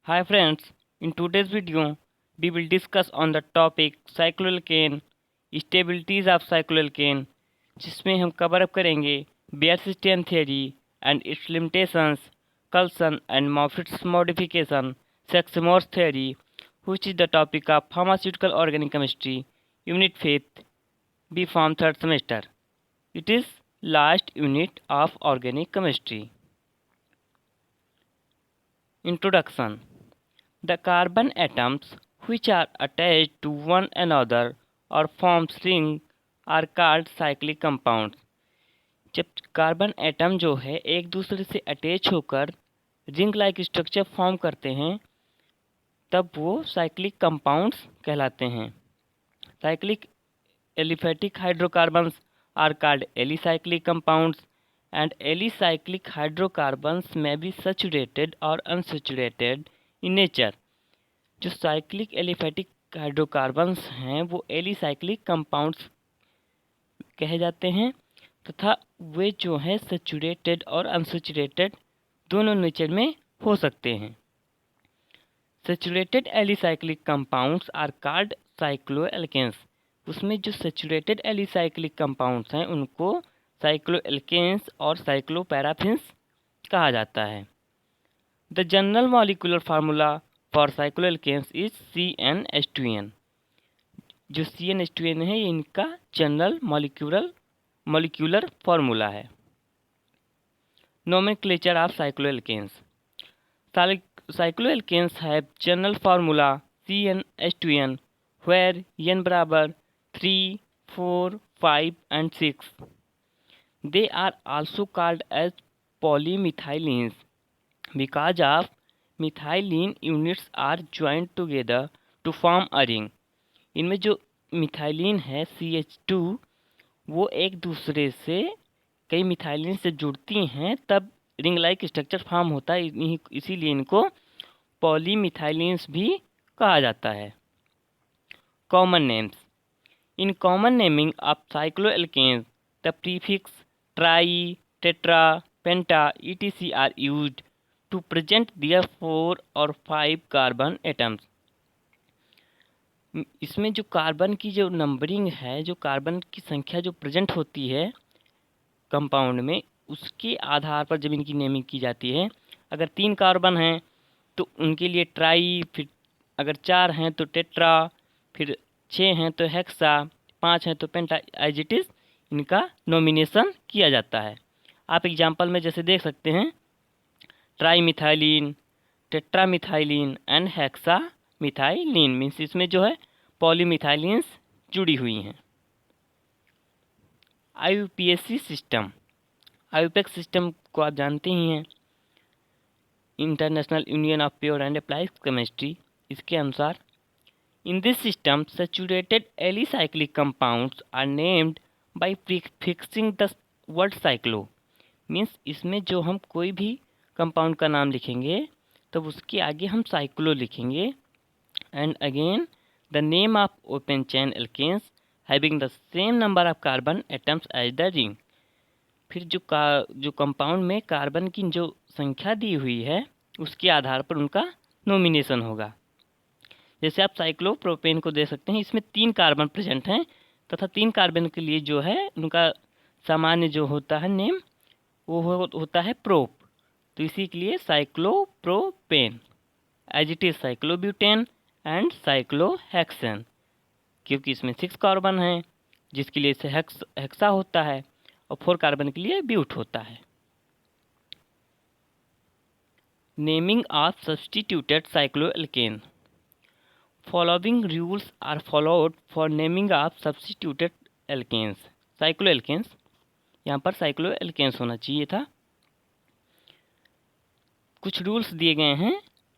Hi friends, in today's video we will discuss on the topic cycloalkane, stabilities of cycloalkane, जिसमें हम cover up करेंगे Baeyer strain theory and its limitations, Coulson and Moffitt's modification, Sachse Mohr's theory, which is the topic of pharmaceutical organic chemistry, unit 5, B Form 3rd semester. It is last unit of organic chemistry. Introduction. The carbon atoms which are attached to one another or form ring are called cyclic compounds. जब carbon atom जो है एक दूसरे से attach होकर ring like structure form करते हैं तब वो साइक्लिक कंपाउंड्स कहलाते हैं. Cyclic aliphatic hydrocarbons are called alicyclic compounds and alicyclic hydrocarbons may be saturated or unsaturated in nature. जो साइक्लिक एलिफेटिक हाइड्रोकार्बन्स हैं वो एलिसाइक्लिक कंपाउंड्स कहे जाते हैं तथा वे जो हैं सैचुरेटेड और अनसैचुरेटेड दोनों नेचर में हो सकते हैं. Saturated alicyclic compounds are called cycloalkanes. उसमें जो सैचुरेटेड एलिसाइक्लिक कंपाउंड्स हैं उनको साइक्लोएल्केन्स और साइक्लोपैराफिन्स कहा जाता है. The general molecular formula for cycloalkenes is CnH2n. जो CnH2n है ये इनका जनरल मॉलिक्यूलर फार्मूला है. Nomenclature of cycloalkenes. Cycloalkenes have general formula CnH2n where n बराबर 3, 4, 5 and 6. They are also called as polymethylines because of methylene units are joined together to form a ring. इनमें जो methylene है CH2 वो एक दूसरे से कई मिथाइलिन से जुड़ती हैं तब रिंग लाइक स्ट्रक्चर फॉर्म होता है. इसीलिए इनको पॉलीमिथाइलिन्स भी कहा जाता है. Common names. In common naming of cycloalkenes the prefix try, tetra, penta etc are used to present their 4 or 5 carbon atoms. इसमें जो कार्बन की जो नंबरिंग है, जो कार्बन की संख्या जो प्रेजेंट होती है कंपाउंड में, उसके आधार पर जब इनकी नेमिंग की जाती है. अगर 3 कार्बन हैं तो उनके लिए ट्राई, फिर अगर 4 हैं तो टेट्रा, फिर 6 हैं तो हेक्सा, 5 हैं तो पेंटा, एज इट इज़ इनका नॉमिनेशन किया जाता है. आप एग्जाम्पल में जैसे देख सकते हैं try methylene, tetra methylene and hexa methylene. Means इसमें जो है पॉलीमिथाइलिन्स जुड़ी हुई हैं. IUPAC system. IUPAC सिस्टम को आप जानते ही हैं, international union of pure and applied chemistry. इसके अनुसार in this system saturated alicyclic compounds are named by prefixing the word cyclo. Means इसमें जो हम कोई भी कंपाउंड का नाम लिखेंगे तब उसके आगे हम साइक्लो लिखेंगे. And again the name of open chain alkanes having the same number of carbon atoms as the ring. फिर जो कंपाउंड में कार्बन की जो संख्या दी हुई है उसके आधार पर उनका नॉमिनेशन होगा. जैसे आप साइक्लोप्रोपेन को दे सकते हैं, इसमें 3 कार्बन प्रेजेंट हैं तथा 3 कार्बन के लिए जो है उनका सामान्य जो होता है नेम वो होता है प्रोप. तो इसी के लिए cyclopropane as it is cyclobutane and cyclohexane, क्योंकि इसमें 6 कार्बन हैं जिसके लिए इसे हेक्सा होता है और 4 कार्बन के लिए ब्यूट होता है. Naming of substituted cycloalkane. Following rules are followed for naming of substituted alkanes. Cycloalkenes, यहाँ पर साइक्लोएल्केन्स होना चाहिए था. कुछ रूल्स दिए गए हैं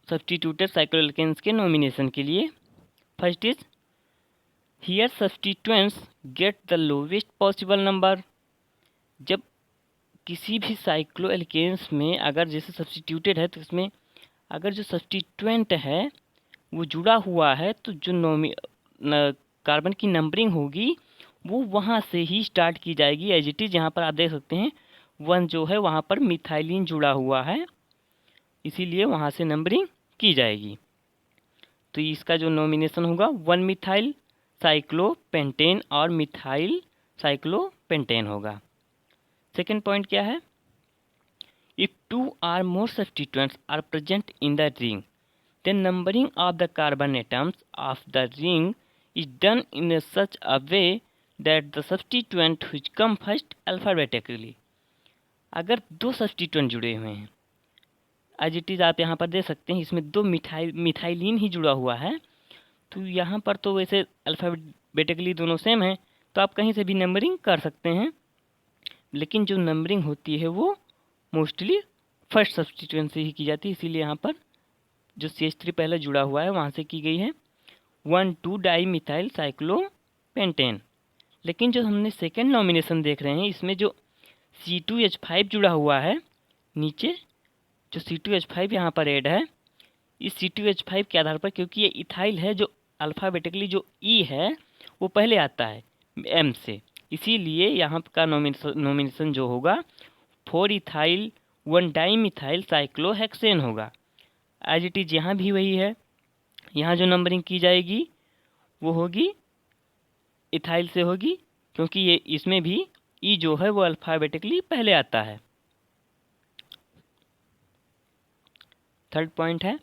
सब्स्टिट्यूटेड साइक्लोएल्केन्स के नॉमिनेशन के लिए. First is here substituents get the lowest possible number. जब किसी भी साइक्लोएल्केन्स में अगर जैसे सब्स्टिट्यूटेड है तो इसमें अगर जो सब्स्टिट्यूएंट है वो जुड़ा हुआ है तो जो कार्बन की नंबरिंग होगी वो वहाँ से ही स्टार्ट की जाएगी. एज इट इज़ यहाँ पर आप देख सकते हैं 1 जो है वहाँ पर मिथाइलिन जुड़ा हुआ है, इसीलिए वहाँ से नंबरिंग की जाएगी। तो इसका जो नॉमिनेशन होगा 1 मिथाइल साइक्लोपेंटेन और मिथाइल साइक्लोपेंटेन होगा। सेकेंड पॉइंट क्या है? If 2 or more substituents are present in the ring, then numbering of the carbon atoms of the ring is done in such a way that the substituent which come first alphabetically. अगर दो substituent जुड़े हुए हैं, as it is आप यहाँ पर दे सकते हैं, इसमें दो मिथाइलिन ही जुड़ा हुआ है, तो यहाँ पर तो वैसे अल्फ़ाबेटिकली दोनों सेम हैं, तो आप कहीं से भी नंबरिंग कर सकते हैं, लेकिन जो नंबरिंग होती है वो मोस्टली फर्स्ट सब्स्टिट्यूएंट से ही की जाती है। इसीलिए यहाँ पर जो CH3 पहले जुड़ा हुआ है वहाँ से की गई है 1,2 डाइमिथाइल साइक्लोपेंटेन। लेकिन जो हमने सेकेंड नॉमिनेशन देख रहे हैं, इसमें जो C2H5 जुड़ा हुआ है, नीचे जो C2H5 यहाँ पर ऐड है, इस C2H5 के आधार पर, क्योंकि ये इथाइल है, जो अल्फ़ाबेटिकली जो E है वो पहले आता है M से, इसीलिए यहाँ का नॉमिनेशन जो होगा 4 इथाइल 1 डाइमिथाइल साइक्लोहेक्सेन होगा। एज इट इज़ यहाँ भी वही है, यहाँ जो नंबरिंग की जाएगी वो होगी इथाइल से होगी, क्योंकि ये इसमें भी ई जो है वो अल्फ़ाबेटिकली पहले आता है। थर्ड पॉइंट है,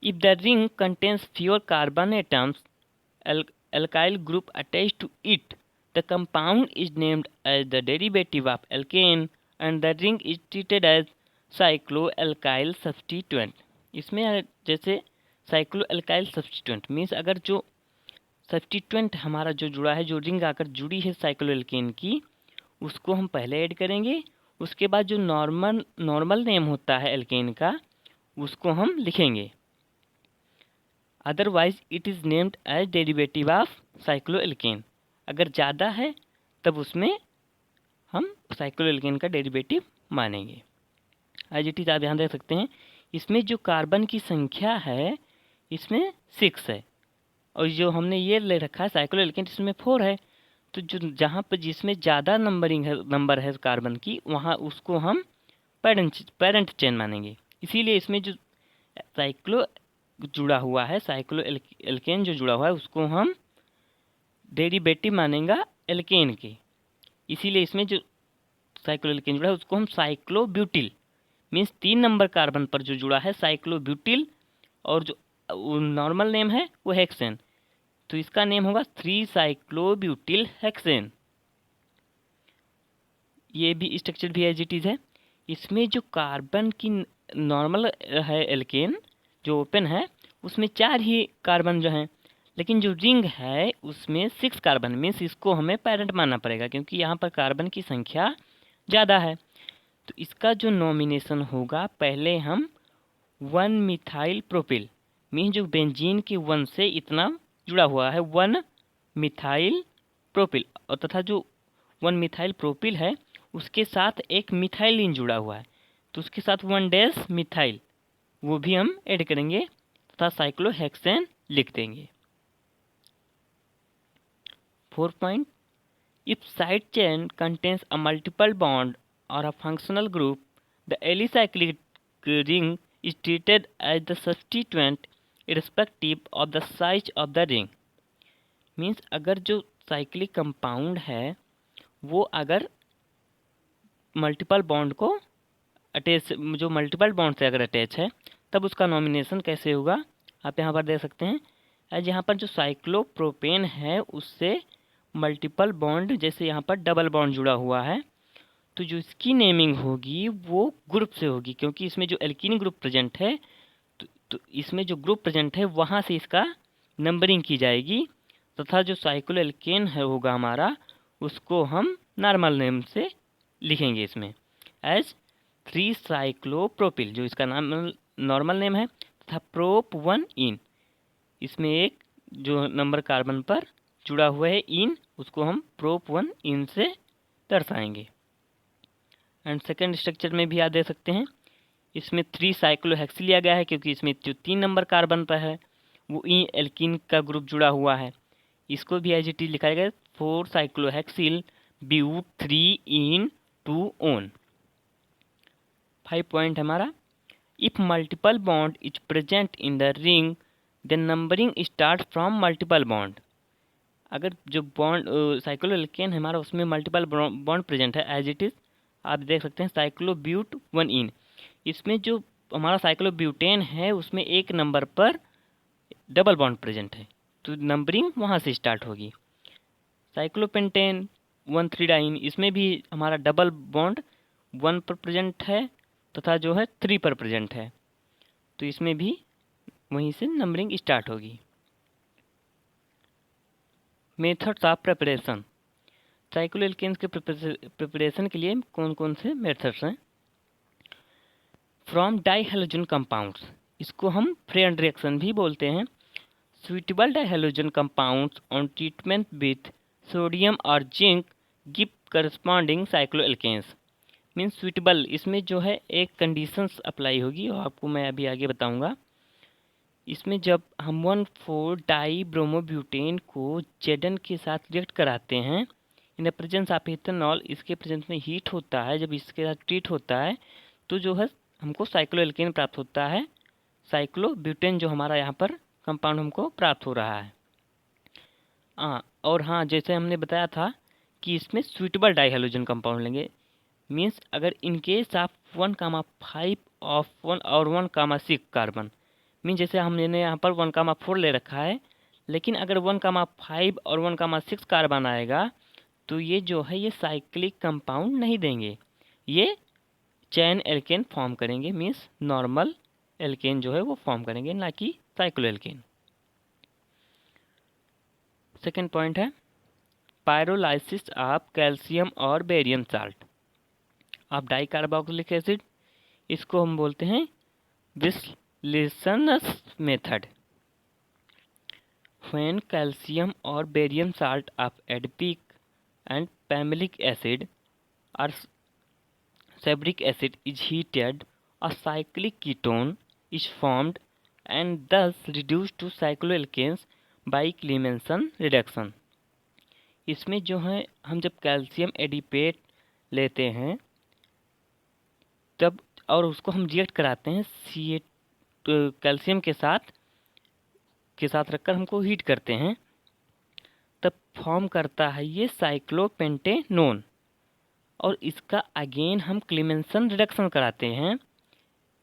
if the ring contains fewer carbon atoms alkyl group attached to it, the compound is named as the derivative of alkane and the ring is treated as cycloalkyl substituent. इसमें जैसे साइक्लोएल्काइल substituent means अगर जो substituent हमारा जो जुड़ा है, जो ring आकर जुड़ी है साइक्लोएल्केन की, उसको हम पहले ऐड करेंगे, उसके बाद जो नॉर्मल नेम होता है एल्केन का उसको हम लिखेंगे, otherwise it is named as derivative of cycloalkane. अगर ज़्यादा है तब उसमें हम साइक्लोएल्केन का डेरिवेटिव मानेंगे। एज इट इज़ आप ध्यान रख सकते हैं, इसमें जो कार्बन की संख्या है इसमें 6 है, और जो हमने ये ले रखा है साइक्लोएल्केन इसमें 4 है, तो जो जहाँ पर जिसमें ज़्यादा नंबर है कार्बन की, वहाँ उसको हम पेरेंट चेन मानेंगे। इसीलिए इसमें जो साइक्लो जुड़ा हुआ है, साइक्लोएल्केन जो जुड़ा हुआ है, उसको हम डेरिवेटिव मानेंगे एल्केन के। इसीलिए इसमें जो साइक्लोएल्केन जुड़ा है उसको हम साइक्लोब्यूटिल मीन्स 3 नंबर कार्बन पर जो जुड़ा है साइक्लोब्यूटिल, और जो नॉर्मल नेम है वो हेक्सेन, तो इसका नेम होगा 3 साइक्लोब्यूटिल हेक्सेन। ये भी स्ट्रक्चर भी एज इट इज़ है। इसमें जो कार्बन की नॉर्मल है एल्केन जो ओपन है, उसमें 4 ही कार्बन जो हैं, लेकिन जो रिंग है उसमें 6 कार्बन, मीन्स इसको हमें पेरेंट मानना पड़ेगा क्योंकि यहाँ पर कार्बन की संख्या ज़्यादा है। तो इसका जो नॉमिनेशन होगा, पहले हम 1 मिथाइल प्रोपिल मीन्स जो बेंजीन के 1 से इतना जुड़ा हुआ है 1 मिथाइल प्रोपिल, और तथा जो 1 मिथाइल प्रोपिल है उसके साथ एक मिथाइलिन जुड़ा हुआ है, तो उसके साथ 1 डैश मिथाइल वो भी हम ऐड करेंगे तथा साइक्लोहेक्सेन लिख देंगे। 4 point, if side chain contains a multiple bond और a functional group, the alicyclic ring is treated as the substituent irrespective of the size of the ring. Means अगर जो साइक्लिक कंपाउंड है वो अगर मल्टीपल बॉन्ड को attach, जो multiple bond से अगर अटैच है, तब उसका नॉमिनेशन कैसे होगा आप यहाँ पर देख सकते हैं। एज यहाँ पर जो साइक्लोप्रोपेन है उससे मल्टीपल बॉन्ड, जैसे यहाँ पर डबल बॉन्ड जुड़ा हुआ है, तो जो इसकी नेमिंग होगी वो ग्रुप से होगी, क्योंकि इसमें जो एल्कीन ग्रुप प्रेजेंट है, तो इसमें जो ग्रुप प्रेजेंट है वहाँ से इसका नंबरिंग की जाएगी, तथा जो साइक्लोएल्केन है होगा हमारा, उसको हम नॉर्मल नेम से लिखेंगे इसमें एज 3 साइक्लोप्रोपिल, जो इसका नाम नॉर्मल नेम है, तथा प्रोप 1 इन, इसमें एक जो नंबर कार्बन पर जुड़ा हुआ है इन, उसको हम प्रोप 1 इन से दर्शाएंगे। एंड सेकेंड स्ट्रक्चर में भी आप देख सकते हैं, इसमें 3 साइक्लोहेक्स लिया गया है क्योंकि इसमें जो 3 नंबर कार्बन पर है वो ई एल्कीन का ग्रुप जुड़ा हुआ है, इसको भी एज इट इज लिखा गया 4 cyclohexyl but 3 en 2 one. 5 point हमारा, If multiple bond is present in the ring, then numbering start from multiple bond. अगर जो बॉन्ड साइक्लोएल्केन हमारा उसमें मल्टीपल बॉन्ड प्रेजेंट है एज इट इज़, आप देख सकते हैं साइक्लोब्यूट 1 इन। इसमें जो हमारा साइक्लोब्यूटेन है उसमें एक नंबर पर डबल बॉन्ड प्रेजेंट है, तो नंबरिंग वहाँ से स्टार्ट होगी। साइक्लोपेंटेन 1,3 डाइन, इसमें भी हमारा डबल बॉन्ड 1 पर प्रेजेंट है तथा जो है 3 पर प्रेजेंट है, तो इसमें भी वहीं से नंबरिंग स्टार्ट होगी। मेथड्स ऑफ प्रिपरेशन, साइक्लोएल्केन्स के प्रिपरेशन के लिए कौन कौन से मेथड्स हैं। फ्रॉम डाइहैलोजन कंपाउंड्स, इसको हम फ्रेंड रिएक्शन भी बोलते हैं। Suitable dihalogen compounds on treatment with sodium और zinc give corresponding cycloalkanes. Means suitable, इसमें जो है एक कंडीशंस अप्लाई होगी और आपको मैं अभी आगे बताऊंगा। इसमें जब हम 1,4 डाई ब्रोमोब्यूटेन को जेडन के साथ रिएक्ट कराते हैं in the presence of ethanol, इसके प्रेजेंस में हीट होता है, जब इसके साथ ट्रीट होता है तो जो है हमको साइक्लोएल्केन प्राप्त होता है। साइक्लोब्यूटेन जो हमारा यहाँ पर कंपाउंड हमको प्राप्त हो रहा है। और हाँ, जैसे हमने बताया था कि इसमें सुइटेबल डाइहैलोजन कंपाउंड लेंगे। मीन्स अगर इन केस ऑफ 1,5 ऑफ 1 और 1,6 कार्बन, मीन जैसे हमने यहाँ पर 1,4 ले रखा है, लेकिन अगर 1,5 और 1,6 कार्बन आएगा तो ये जो है ये साइक्लिक कंपाउंड नहीं देंगे, ये चैन एल्केन फॉर्म करेंगे। मीन्स नॉर्मल एल्केन जो है वो फॉर्म करेंगे, ना कि साइक्लोएल्केन। सेकेंड पॉइंट है पायरोलाइसिस ऑफ कैल्शियम और barium salt of dicarboxylic acid, इसको हम बोलते हैं विश्लेषणस method. When calcium or barium salt of adipic and pamelic acid or sabric acid is heated, a cyclic ketone is formed and thus reduced to cycloalkanes by Clemmensen reduction. इसमें जो है हम जब calcium एडिपेट लेते हैं तब और उसको हम रिएक्ट कराते हैं कैल्शियम के साथ रखकर हमको हीट करते हैं, तब फॉर्म करता है ये साइक्लोपेंटेनोन, और इसका अगेन हम क्लेमेंसन रिडक्शन कराते हैं।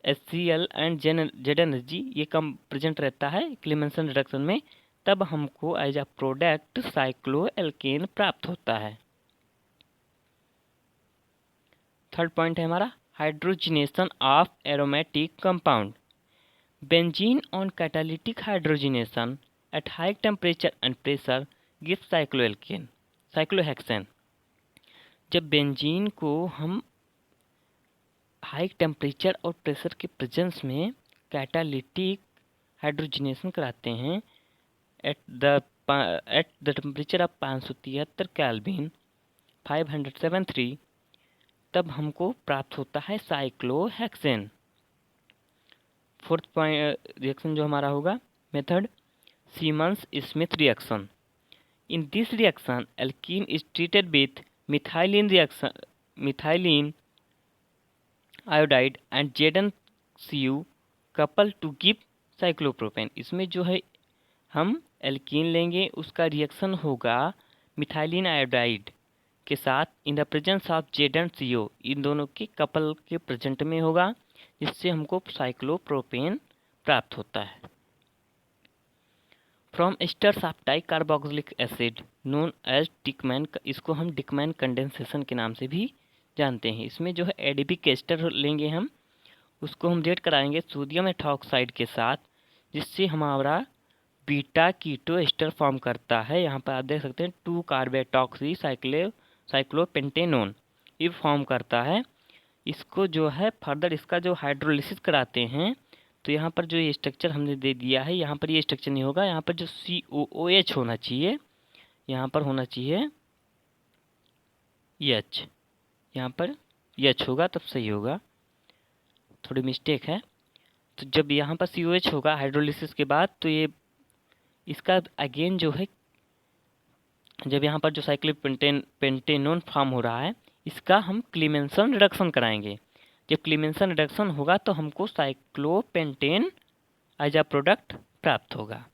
HCl एंड ZNHG ये कम प्रेजेंट रहता है क्लेमेंसन रिडक्शन में, तब हमको एज अ प्रोडक्ट साइक्लोएल्केन प्राप्त होता है। थर्ड पॉइंट है हमारा hydrogenation of aromatic compound. Benzene on catalytic hydrogenation at high temperature and pressure gives cyclohexane. जब बेंजीन को हम हाई टेम्परेचर और प्रेशर के प्रेजेंस में कैटालिटिक हाइड्रोजिनेशन कराते हैं at the temperature of 573 kelvin 573, तब हमको प्राप्त होता है साइक्लोहेक्सेन। फोर्थ पॉइंट रिएक्शन जो हमारा होगा method Simmons Smith reaction. In this reaction alkene is treated with methylene iodide and ZnCu couple to give cyclopropane. इसमें जो है हम एल्कीन लेंगे, उसका रिएक्शन होगा मिथाइलिन आयोडाइड के साथ in the presence of ZnCO, इन दोनों के कपल के प्रेजेंट में होगा, जिससे हमको साइक्लोप्रोपेन प्राप्त होता है। From esters of dicarboxylic acid known as Dieckmann, इसको हम डिकमैन कंडेंसेशन के नाम से भी जानते हैं। इसमें जो है एडिपिक एस्टर लेंगे हम, उसको हम रिएक्ट कराएंगे सोडियम एथॉक्साइड के साथ, जिससे हमारा बीटा कीटो एस्टर फॉर्म करता है। यहाँ पर आप देख सकते हैं 2 कार्बोटॉक्सी साइक्लोपेंटेनोन ये फॉर्म करता है। इसको जो है फर्दर इसका जो हाइड्रोलिसिस कराते हैं, तो यहाँ पर जो ये स्ट्रक्चर हमने दे दिया है, यहाँ पर ये स्ट्रक्चर नहीं होगा, यहाँ पर जो COOH होना चाहिए, यहाँ पर होना चाहिए H, यहाँ पर H होगा तब सही होगा, थोड़ी मिस्टेक है। तो जब यहाँ पर COH होगा हाइड्रोलिसिस के बाद, तो ये इसका अगेन जो है जब यहाँ पर जो साइक्लिक पेंटेनोन फॉर्म हो रहा है, इसका हम क्लेमेंसन रिडक्शन कराएंगे। जब क्लीमेंसन रिडक्शन होगा तो हमको साइक्लोपेंटेन एज अ प्रोडक्ट प्राप्त होगा।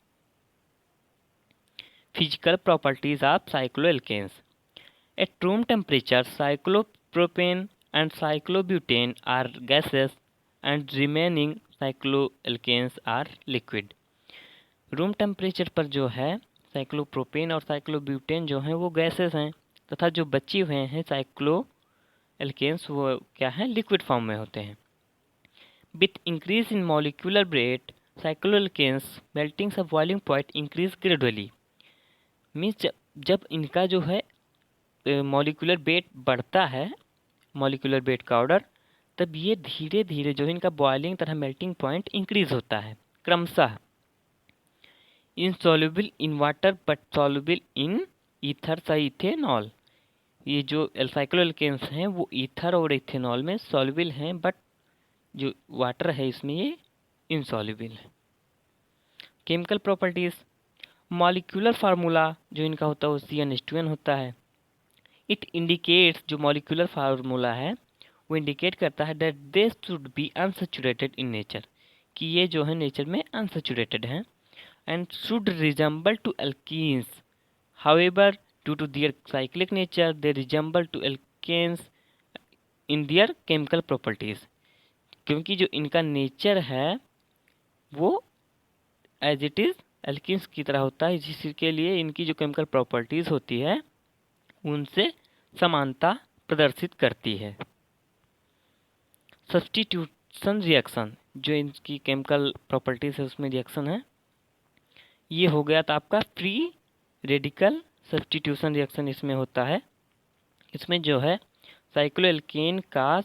Physical properties of cycloalkanes. At room temperature cyclopropane and cyclobutane are gases and remaining cycloalkanes are liquid. Room temperature पर जो है साइक्लोप्रोपेन और साइक्लोब्यूटेन जो हैं वो गैसेस हैं, तथा जो बचे हुए हैं साइक्लोएल्केन्स वो क्या हैं, लिक्विड फॉर्म में होते हैं। With increase in molecular weight cycloalkanes melting सब boiling point increase gradually. Means जब इनका जो है मॉलिक्यूलर वेट बढ़ता है, मॉलिक्यूलर वेट का ऑर्डर, तब ये धीरे धीरे जो है इनका बॉइलिंग तथा मेल्टिंग पॉइंट इंक्रीज होता है क्रमशः। Insoluble in water but soluble in ether सा इथेनॉल। ये जो साइक्लोएल्केन्स हैं वो ईथर और इथेनॉल में सॉल्युबल हैं, बट जो वाटर है इसमें ये इनसॉल्युबल है। Chemical properties. मॉलिक्यूलर फार्मूला जो इनका होता है वो CnH2n होता है। इट इंडिकेट्स, जो मॉलिक्यूलर फार्मूला है वो इंडिकेट करता है that they should be unsaturated in nature, कि ये जो है नेचर में अनसैचुरेटेड हैं, and should resemble to alkenes. However due to their cyclic nature they resemble to alkanes in their chemical properties। क्योंकि जो इनका नेचर है वो एज इट इज़ एल्किन्स की तरह होता है, जिसके लिए इनकी जो केमिकल प्रॉपर्टीज़ होती है उनसे समानता प्रदर्शित करती है। सब्स्टिट्यूशन रिएक्शन, जो इनकी केमिकल प्रॉपर्टीज़ है उसमें रिएक्शन है, ये हो गया था आपका फ्री रेडिकल सब्स्टिट्यूशन रिएक्शन इसमें होता है। इसमें जो है साइक्लोएल्केन का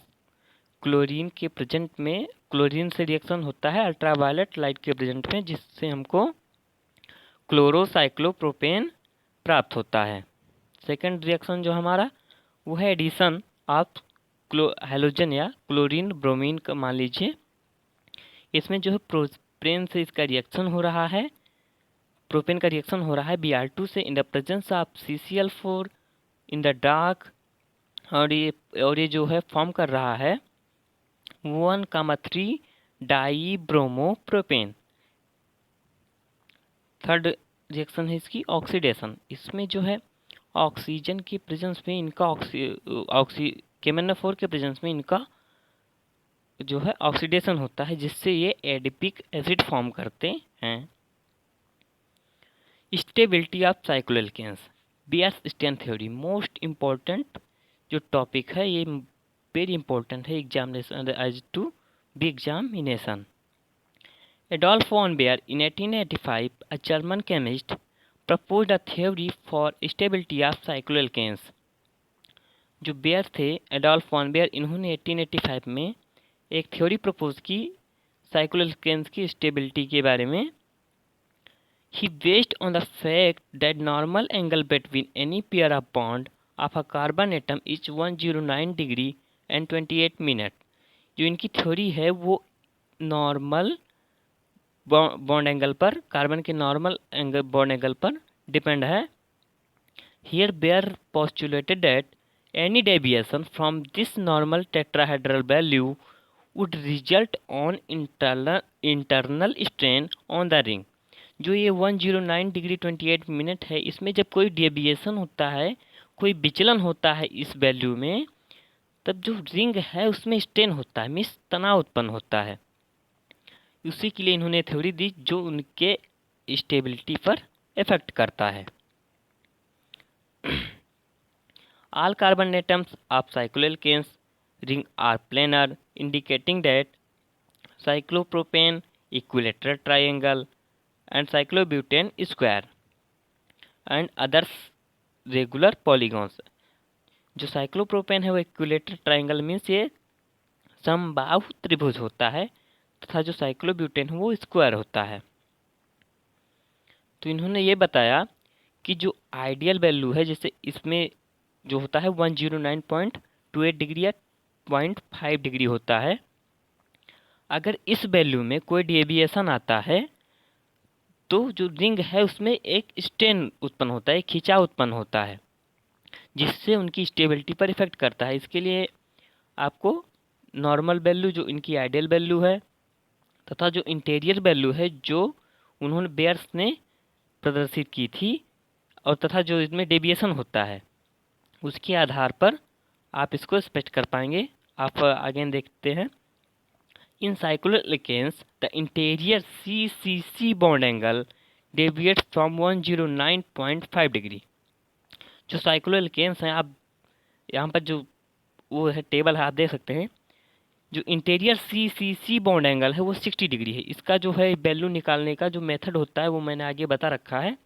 क्लोरीन के प्रेजेंट में क्लोरीन से रिएक्शन होता है अल्ट्रावायलेट लाइट के प्रेजेंट में, जिससे हमको क्लोरोसाइक्लोप्रोपेन प्राप्त होता है। सेकंड रिएक्शन जो हमारा वो है एडिशन ऑफ हैलोजन या क्लोरीन ब्रोमीन का, मान लीजिए इसमें जो है प्रोपेन से इसका रिएक्शन हो रहा है, प्रोपेन का रिएक्शन हो रहा है Br2 से in the presence of CCl4 in the dark, और ये जो है फॉर्म कर रहा है 1,3 डाईब्रोमोप्रोपेन। थर्ड रिएक्शन है इसकी ऑक्सीडेशन। इसमें जो है ऑक्सीजन के प्रेजेंस में इनका KMnO4 के प्रेजेंस में इनका जो है ऑक्सीडेशन होता है, जिससे ये एडिपिक एसिड फॉर्म करते हैं। Stability of cycloalkanes. Beer's-Stein theory most important जो टॉपिक है, ये वेरी इंपॉर्टेंट है examination as to be examination. Adolf von Baer in 1885, a German chemist, proposed a theory for stability of cycloalkanes। जो bear थे Adolf von bear, इन्होंने 1885 में एक theory propose की साइक्लोएल्केन्स की स्टेबिलिटी के बारे में। He based on the fact that normal angle between any pair of bond of a carbon atom is 109 degree and 28 minute. जो इनकी थ्योरी है वो नॉर्मल बॉन्ड एंगल पर, कार्बन के नॉर्मल एंगल बॉन्ड एंगल पर डिपेंड है। Here Baer postulated that any deviation from this normal tetrahedral value would result on internal strain on the ring. जो ये 109 डिग्री 28 मिनट है, इसमें जब कोई डेविएशन होता है, कोई विचलन होता है इस वैल्यू में, तब जो रिंग है उसमें स्ट्रेन होता है, मीन्स तनाव उत्पन्न होता है। उसी के लिए इन्होंने थ्योरी दी जो उनके स्टेबिलिटी पर इफेक्ट करता है। All carbon atoms of cycloalkanes ring are planar, indicating that cyclopropane equilateral triangle and cyclobutane square and others regular polygons। जो साइक्लोप्रोपेन है वो इक्विलेटरल ट्रायंगल मीन्स ये समबाहु त्रिभुज होता है, तथा जो साइक्लोब्यूटेन है वो स्क्वायर होता है। तो इन्होंने ये बताया कि जो आइडियल वैल्यू है, जैसे इसमें जो होता है 109.28 डिग्री या 0.5 डिग्री होता है, अगर इस वैल्यू में कोई डेविएशन आता है तो जो रिंग है उसमें एक स्ट्रेन उत्पन्न होता है, खिंचाव उत्पन्न होता है, जिससे उनकी स्टेबिलिटी पर इफेक्ट करता है। इसके लिए आपको नॉर्मल वैल्यू जो इनकी आइडियल वैल्यू है, तथा जो इंटीरियर वैल्यू है जो उन्होंने बेयर्स ने प्रदर्शित की थी, और तथा जो इसमें डेविएशन होता है, उसके आधार पर आप इसको स्पष्ट कर पाएंगे। आप आगे देखते हैं। In cycloalkanes the interior CCC bond angle deviates from 109.5 degree. जो साइक्लोएल्केन्स हैं, आप यहाँ पर जो वो है टेबल है, आप देख सकते हैं। जो इंटीरियर CCC बॉन्ड एंगल है वो 60 डिग्री है। इसका जो है वैल्यू निकालने का जो मेथड होता है वो मैंने आगे बता रखा है।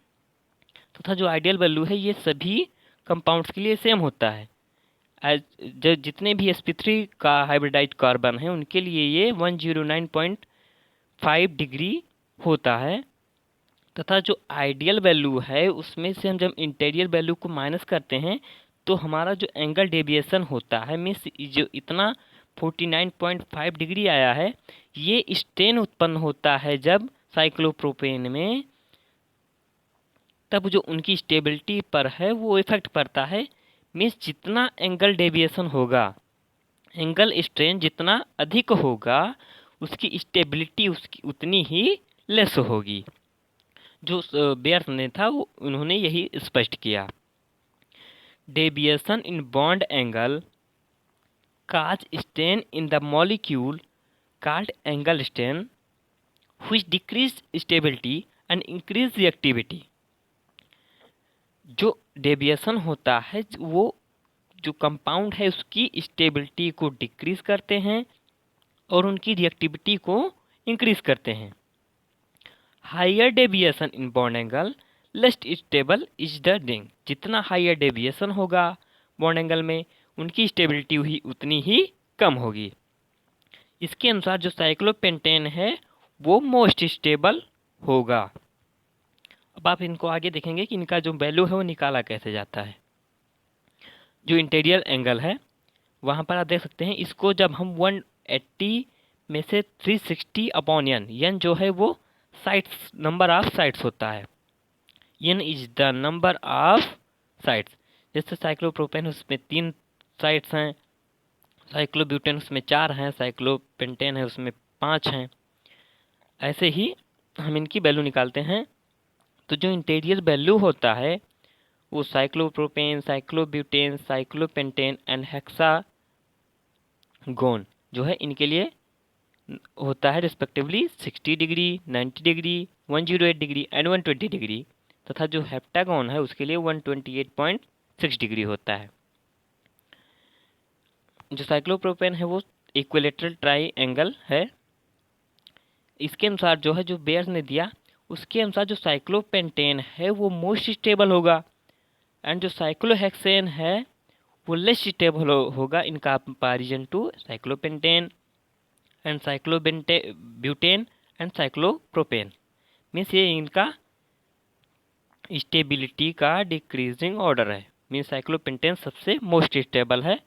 तथा जो आइडियल वैल्यू है ये सभी कंपाउंड्स के लिए सेम होता है। जो जितने भी sp3 का हाइब्रिडाइज्ड कार्बन है उनके लिए ये 109.5 डिग्री होता है। तथा जो आइडियल वैल्यू है उसमें से हम जब इंटीरियर वैल्यू को माइनस करते हैं तो हमारा जो एंगल डेविएशन होता है, मीन्स जो इतना 49.5 डिग्री आया है, ये स्ट्रेन उत्पन्न होता है जब साइक्लोप्रोपेन में, तब जो उनकी स्टेबिलिटी पर है वो इफेक्ट पड़ता है। मीन्स जितना एंगल डेविएशन होगा, एंगल स्ट्रेन जितना अधिक होगा, उसकी स्टेबिलिटी उसकी उतनी ही लेस होगी। जो बेयर्स ने था वो उन्होंने यही स्पष्ट किया। Deviation in bond angle cause strain in the molecule called angle strain which decrease stability and increase reactivity. जो डेविएशन होता है वो जो कंपाउंड है उसकी स्टेबिलिटी को डिक्रीज करते हैं और उनकी रिएक्टिविटी को इंक्रीज करते हैं। Higher deviation in bond angle less stable is the ring. जितना हायर डेविएशन होगा बॉन्ड एंगल में, उनकी स्टेबिलिटी ही उतनी ही कम होगी। इसके अनुसार जो साइक्लोपेंटेन है वो मोस्ट स्टेबल होगा। अब आप इनको आगे देखेंगे कि इनका जो वैल्यू है वो निकाला कैसे जाता है। जो इंटीरियर एंगल है वहाँ पर आप देख सकते हैं, इसको जब हम 180 में से 360 अपॉन n जो है वो साइड्स, नंबर ऑफ साइड्स होता है। n is the number of sides. जैसे साइक्लोप्रोपेन उसमें 3 साइड्स हैं, साइक्लोब्यूटेन उसमें 4 हैं, साइक्लोपेंटेन है उसमें 5 हैं। ऐसे ही हम इनकी वैल्यू निकालते हैं। तो जो इंटीरियर वैल्यू होता है वो cyclopropane, cyclobutane, cyclopentane and hexagon जो है इनके लिए होता है respectively 60 degree, 90 degree, 108 degree and 120 degree. तथा जो हेप्टागोन है उसके लिए 128.6 डिग्री होता है। जो साइक्लोप्रोपेन है वो इक्विलेटरल ट्राई एंगल है। इसके अनुसार जो है जो बेयर्स ने दिया उसके अनुसार जो साइक्लोपेंटेन है वो मोस्ट स्टेबल होगा, एंड जो साइक्लोहेक्सेन है वो लेस स्टेबल होगा in comparison to cyclopentane and cyclobutane and cyclopropane. Means ये इनका स्टेबिलिटी का डिक्रीजिंग ऑर्डर है। मीन्स साइक्लोपेंटेन सबसे मोस्ट स्टेबल है।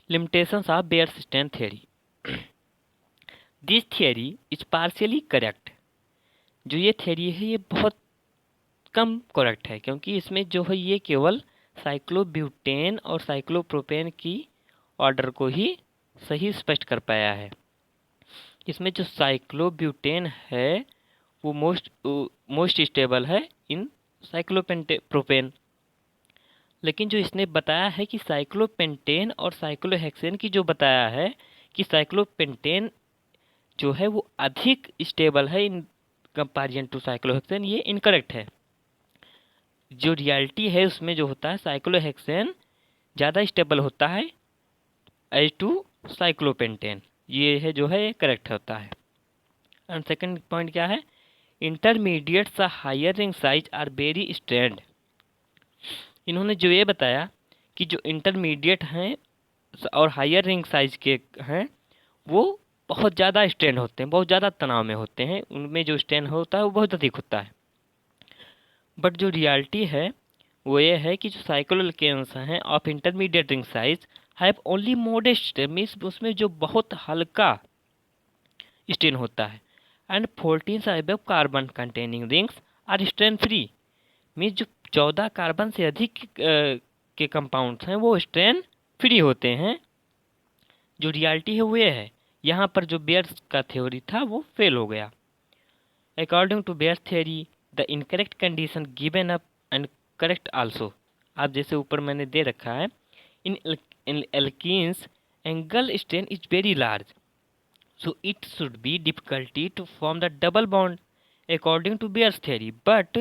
Limitations of Baer's strain theory. This theory is partially correct. जो ये थियरी है ये बहुत कम करेक्ट है, क्योंकि इसमें जो है ये केवल साइक्लोब्यूटेन और साइक्लोप्रोपेन की ऑर्डर को ही सही स्पष्ट कर पाया है। इसमें जो साइक्लोब्यूटेन है वो मोस्ट स्टेबल है इन साइक्लोप्रोपेन। लेकिन जो इसने बताया है कि साइक्लोपेंटेन और साइक्लोहेक्सेन की जो बताया है कि साइक्लोपेंटेन जो है वो अधिक स्टेबल है इन कंपैरिजन टू साइक्लोहेक्सेन, ये इनकरेक्ट है। जो रियलिटी है उसमें जो होता है साइक्लोहेक्सेन ज़्यादा स्टेबल होता है एज टू साइक्लोपेंटेन, ये है जो है करेक्ट होता है। एंड सेकंड पॉइंट क्या है, intermediates higher ring size are very strained. इन्होंने जो ये बताया कि जो इंटरमीडिएट हैं और हायर रिंग साइज के हैं वो बहुत ज़्यादा स्ट्रेन होते हैं, बहुत ज़्यादा तनाव में होते हैं, उनमें जो स्ट्रेन होता है वो बहुत अधिक होता है। बट जो रियलिटी है वो ये है कि जो साइक्लोएल्केन्स हैं of intermediate ring size have only modest, means उसमें जो बहुत हल्का स्ट्रेन होता है, and 14 above carbon containing rings R strain free. Means जो 14 कार्बन से अधिक के कंपाउंड्स हैं वो स्ट्रेन फ्री होते हैं। जो रियलिटी है वो ये है, यहाँ पर जो बेयर्स का थ्योरी था वो फेल हो गया। According to Baeyer's theory the incorrect condition given up and correct also. आप जैसे ऊपर मैंने दे रखा है, in alkenes angle strain is very large, so it should be difficulty to form the double bond according to Beer's theory, but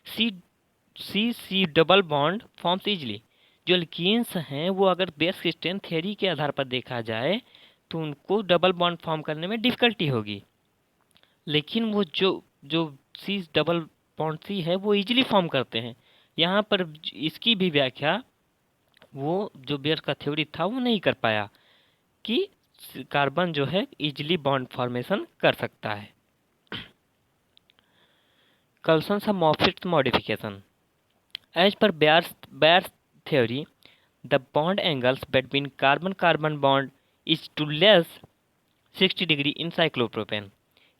C double bond forms easily। जो alkenes हैं वो अगर बेयर्स क्रिस्टियन थ्योरी के आधार पर देखा जाए तो उनको डबल बॉन्ड फॉर्म करने में डिफिकल्टी होगी, लेकिन वो जो जो सी डबल बॉन्ड सी है वो इजीली फॉर्म करते हैं। यहाँ पर इसकी भी व्याख्या वो जो बेयर्स का थ्योरी था वो नहीं कर पाया कि कार्बन जो है इजीली बॉन्ड फॉर्मेशन कर सकता है। Coulson's Moffitt's modification. एज पर Baeyer's theory, the bond angles between carbon-carbon bond is to less 60 degree in cyclopropane.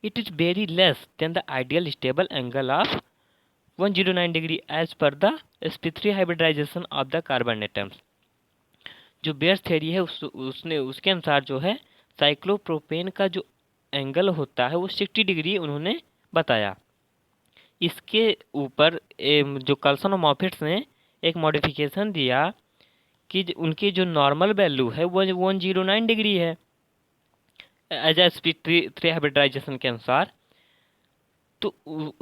It is very less than the ideal stable angle of 109 degree as per the sp3 hybridization of the carbon atoms। जो bears theory है उसके अनुसार जो है cyclopropane का जो angle होता है वो 60 डिग्री उन्होंने बताया। इसके ऊपर जो कर्सन और मॉफिट्स ने एक मॉडिफिकेशन दिया कि उनकी जो नॉर्मल वैल्यू है वो 109 डिग्री है एज sp3 हाइब्रिडाइजेशन के अनुसार। तो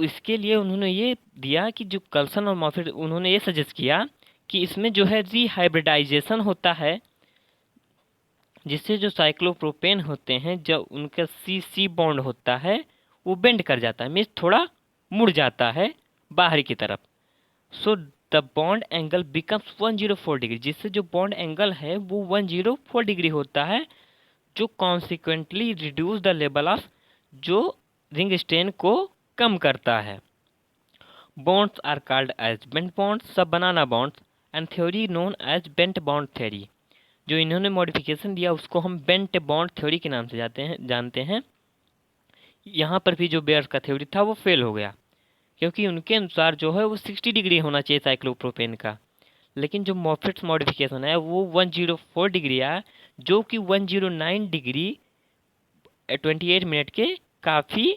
इसके लिए उन्होंने ये दिया कि जो कर्सन और मॉफिट उन्होंने ये सजेस्ट किया कि इसमें जो है रीहाइब्रिडाइजेशन होता है, जिससे जो साइक्लोप्रोपेन होते हैं जब उनका सी बॉन्ड होता है वो बेंड कर जाता है, मीन्स थोड़ा मुड़ जाता है बाहर की तरफ। So the bond angle becomes 104 degree, जिससे जो बॉन्ड एंगल है वो 104 डिग्री होता है, जो consequently reduce the level of, जो रिंग स्ट्रेन को कम करता है। Bonds are called as bent bonds, सब banana bonds, and theory known as bent bond theory. जो इन्होंने मॉडिफिकेशन दिया उसको हम बेंट बॉन्ड थ्योरी के नाम से जानते हैं। यहाँ पर भी जो बेयर्स का थ्योरी था वो फेल हो गया, क्योंकि उनके अनुसार जो है वो 60 डिग्री होना चाहिए साइक्लोप्रोपेन का, लेकिन जो मॉफिट्स मॉडिफिकेशन है वो 104 डिग्री है, जो कि 109 डिग्री 28 मिनट के काफ़ी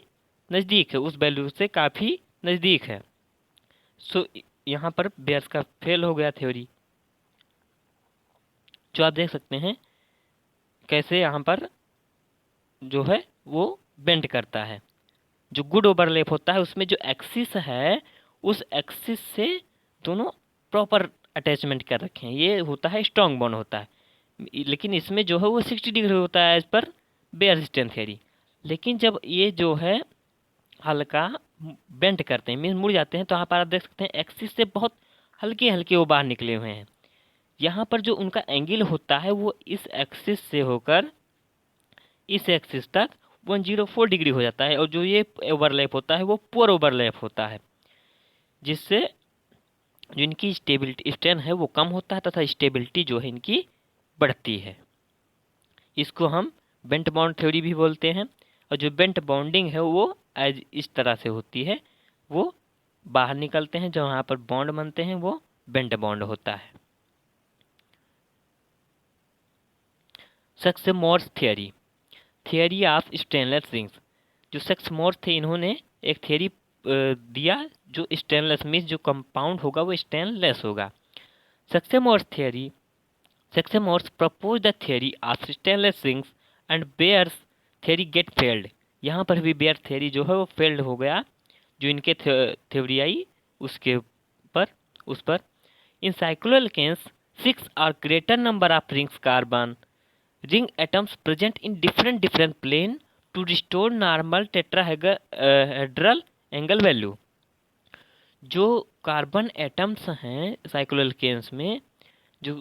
नज़दीक है, उस वैल्यू से काफ़ी नज़दीक है। सो यहाँ पर बेयर्स का फेल हो गया थ्योरी, जो आप देख सकते हैं कैसे यहाँ पर जो है वो बेंड करता है। जो गुड ओवरलैप होता है उसमें जो एक्सिस है उस एक्सिस से दोनों प्रॉपर अटैचमेंट कर रखे हैं, ये होता है स्ट्रॉन्ग बॉन्ड होता है। लेकिन इसमें जो है वो 60 डिग्री होता है एज पर बेयर्स स्ट्रेन थ्योरी। लेकिन जब ये जो है हल्का बेंड करते हैं, मीन्स मुड़ जाते हैं, तो यहाँ पर आप देख सकते हैं एक्सिस से बहुत हल्के हल्के वो बाहर निकले हुए हैं। यहाँ पर जो उनका एंगल होता है वो इस एक्सिस से होकर इस एक्सिस तक 104 डिग्री हो जाता है, और जो ये ओवरलैप होता है वो पुअर ओवरलैप होता है, जिससे जो इनकी स्टेबिलिटी स्ट्रेन है वो कम होता है तथा स्टेबिलिटी जो है इनकी बढ़ती है। इसको हम बेंट बॉन्ड थ्योरी भी बोलते हैं। और जो बेंट बॉन्डिंग है वो एज इस तरह से होती है, वो बाहर निकलते हैं, जो यहाँ पर बॉन्ड बनते हैं वो बेंट बॉन्ड होता है। Sachse Mohr's theory, theory of strainless rings. जो सक्सेमोर्स थे इन्होंने एक थियरी दिया जो स्टेनलेस मीन्स जो कंपाउंड होगा वो स्टेनलेस होगा। Sachse Mohr's theory, Sachse Mohr's propose the theory of strainless rings and Baeyer's theory get failed. यहाँ पर भी बेयर थियरी जो है वो फेल्ड हो गया, जो इनके थ्योरी आई उसके पर उस पर। इन साइक्लोएल्केन्स 6 और greater number of rings carbon ring atoms present in different plane to restore normal tetrahedral angle value। जो कार्बन एटम्स हैं साइक्लोएल्केन्स में, जो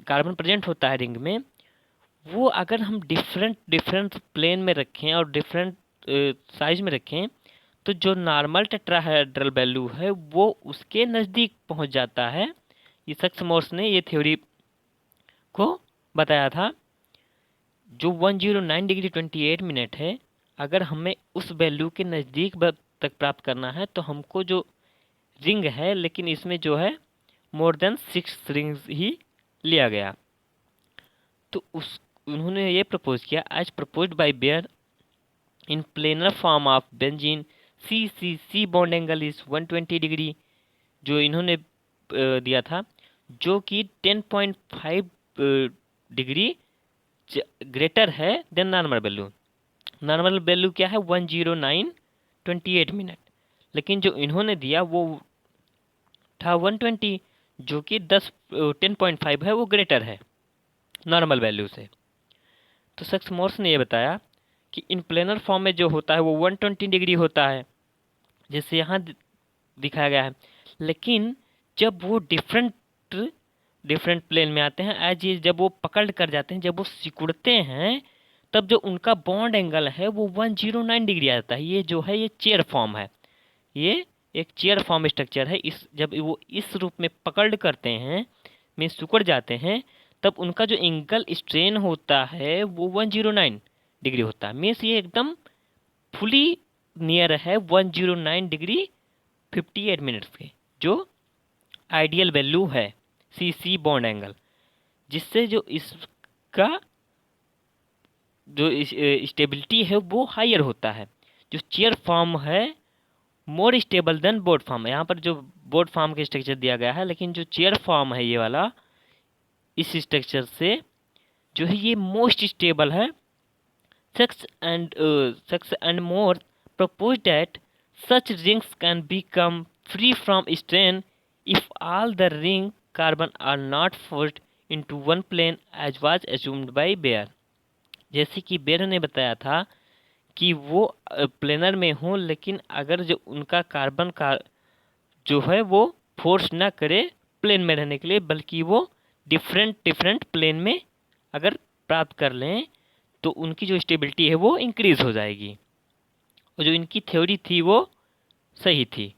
कार्बन प्रेजेंट होता है रिंग में, वो अगर हम डिफरेंट प्लेन में रखें और डिफरेंट साइज में रखें तो जो नॉर्मल टेट्राहेड्रल वैल्यू है वो उसके नज़दीक पहुंच जाता है। ये सक्सेमोर्स ने ये थ्योरी को बताया था। जो 109 डिग्री 28 मिनट है, अगर हमें उस वैल्यू के नज़दीक तक प्राप्त करना है तो हमको जो रिंग है, लेकिन इसमें जो है मोर देन 6 रिंग्स ही लिया गया, तो उन्होंने ये प्रपोज किया as proposed by Baer in planar form of benzene C C C bond angle is 120 degree, जो इन्होंने दिया था, जो कि 10.5 डिग्री ग्रेटर है than normal value. Normal value क्या है 109.28 मिनट, लेकिन जो इन्होंने दिया वो था 120, जो कि 10.5 है, वो ग्रेटर है नॉर्मल वैल्यू से। तो सक्स मोर्स ने ये बताया कि इन प्लेनर फॉर्म में जो होता है वो 120 डिग्री होता है, जैसे यहाँ दिखाया गया है। लेकिन जब वो डिफरेंट डिफरेंट प्लेन में आते हैं, एज ये जब वो पकड़ कर जाते हैं, जब वो सिकुड़ते हैं, तब जो उनका बॉन्ड एंगल है वो 109 डिग्री आ जाता है। ये जो है ये चेयर फॉर्म है, ये एक चेयर फॉर्म स्ट्रक्चर है। इस जब वो इस रूप में पकड़ करते हैं, में सिकुड़ जाते हैं, तब उनका जो एंगल स्ट्रेन होता है वो 109 डिग्री होता है। मीन्स ये एकदम फुली नियर है 109 डिग्री 58 मिनट्स के, जो आइडियल वैल्यू है सी सी बॉन्ड एंगल, जिससे जो इसका जो स्टेबिलिटी है वो हायर होता है। जो चेयर फॉर्म है more stable then board form है। यहाँ पर जो बोर्ड फॉर्म का स्ट्रक्चर दिया गया है, लेकिन जो चेयर फॉर्म है ये वाला, इस स्ट्रक्चर से जो है ये मोस्ट स्टेबल है। Sachs and more propose that such rings can become free from strain if all the ring carbon are not forced into one plane as was assumed by Baer। जैसे कि bear ने बताया था कि वो planar में हो, लेकिन अगर जो उनका कार्बन का जो है वो फोर्स ना करे प्लेन में रहने के लिए, बल्कि वो डिफरेंट डिफरेंट प्लेन में अगर प्राप्त कर लें, तो उनकी जो स्टेबिलिटी है वो इंक्रीज हो जाएगी। और जो इनकी थ्योरी थी वो सही थी।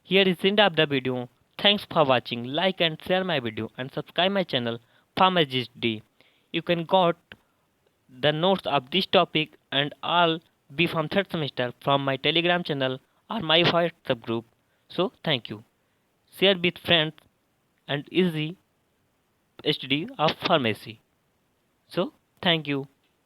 Here is end of the video. Thanks for watching. Like and share my video and subscribe my channel Pharmagist D. You can got the notes of this topic and all be from third semester from my Telegram channel or my WhatsApp group. So thank you. Share with friends and easy study of pharmacy. So thank you.